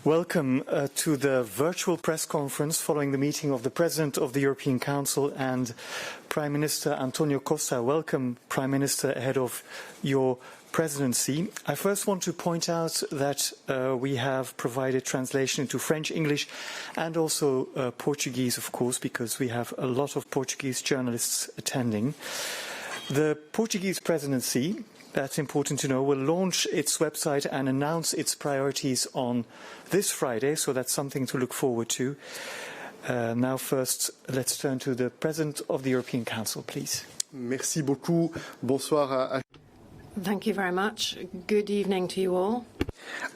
Welcome to the virtual press conference following the meeting of the President of the European Council and Prime Minister Antonio Costa. Welcome, Prime Minister, ahead of your presidency. I first want to point out that we have provided translation into French, English and also Portuguese, of course, because we have a lot of Portuguese journalists attending. The Portuguese presidency, that's important to know, will launch its website and announce its priorities on this Friday, so that's something to look forward to. Now first, let's turn to the President of the European Council, please. Merci beaucoup. Bonsoir. Thank you very much. Good evening to you all.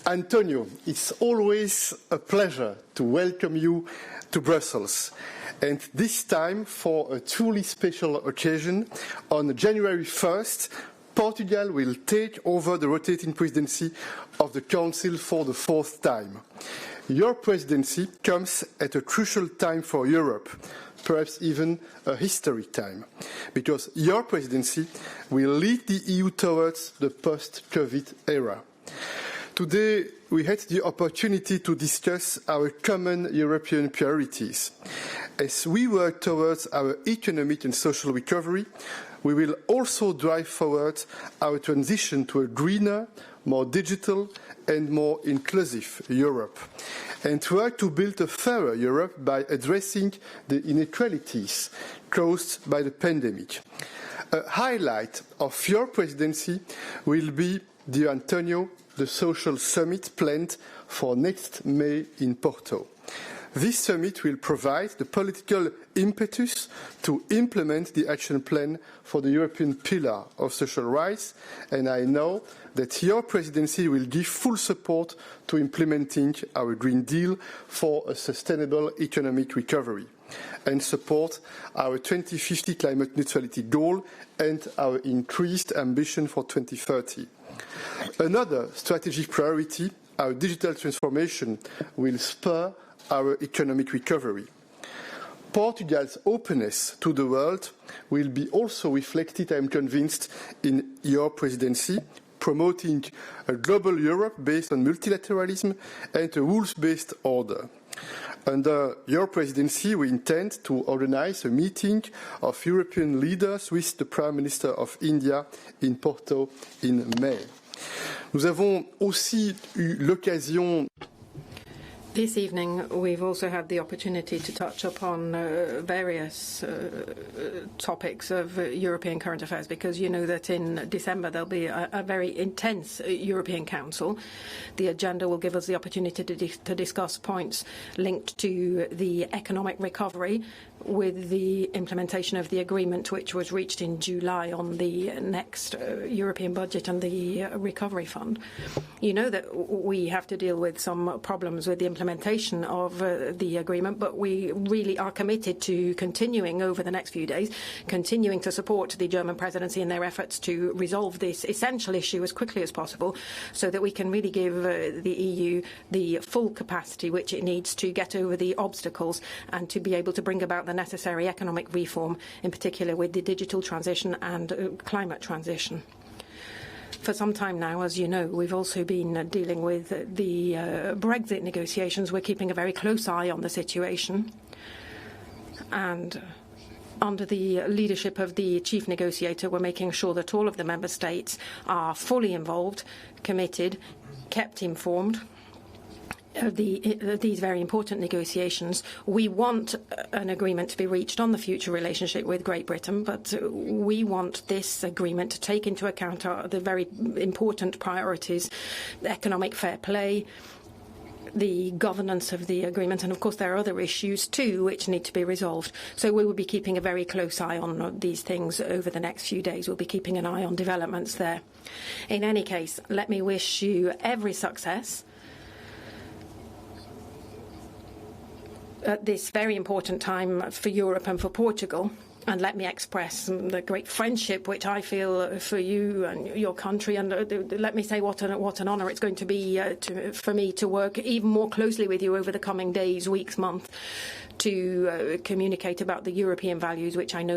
Antonio, it's always a pleasure to welcome you to Brussels. And this time, for a truly special occasion, on January 1st, Portugal will take over the rotating presidency of the Council for the fourth time. Your presidency comes at a crucial time for Europe, perhaps even a historic time, because your presidency will lead the EU towards the post-COVID era. Today, we had the opportunity to discuss our common European priorities. As we work towards our economic and social recovery, we will also drive forward our transition to a greener, more digital and more inclusive Europe, and work to build a fairer Europe by addressing the inequalities caused by the pandemic. A highlight of your presidency will be, dear Antonio, the social summit planned for next May in Porto. This summit will provide the political impetus to implement the action plan for the European pillar of social rights, and I know that your presidency will give full support to implementing our Green Deal for a sustainable economic recovery and support our 2050 climate neutrality goal and our increased ambition for 2030. Another strategic priority, our digital transformation, will spur our economic recovery. Portugal's openness to the world will be also reflected, I am convinced, in your presidency, promoting a global Europe based on multilateralism and a rules-based order. Under your presidency, we intend to organize a meeting of European leaders with the Prime Minister of India in Porto in May. Nous avons aussi eu l'occasion. This evening, we've also had the opportunity to touch upon various topics of European current affairs, because you know that in December there'll be a very intense European Council. The agenda will give us the opportunity to discuss points linked to the economic recovery with the implementation of the agreement which was reached in July on the next European budget and the recovery fund. You know that we have to deal with some problems with the implementation of the agreement, but we really are committed to continuing over the next few days, continuing to support the German presidency in their efforts to resolve this essential issue as quickly as possible, so that we can really give the EU the full capacity which it needs to get over the obstacles and to be able to bring about the necessary economic reform, in particular with the digital transition and climate transition. For some time now, as you know, we've also been dealing with the Brexit negotiations. We're keeping a very close eye on the situation. And under the leadership of the chief negotiator, we're making sure that all of the member states are fully involved, committed, kept informed of these very important negotiations. We want an agreement to be reached on the future relationship with Great Britain, but we want this agreement to take into account the very important priorities: economic fair play, the governance of the agreement, and of course there are other issues too which need to be resolved. So we will be keeping a very close eye on these things over the next few days. We'll be keeping an eye on developments there. In any case, let me wish you every success at this very important time for Europe and for Portugal. And let me express the great friendship which I feel for you and your country. And let me say what an honour it's going to be for me to work even more closely with you over the coming days, weeks, months, to communicate about the European values which I know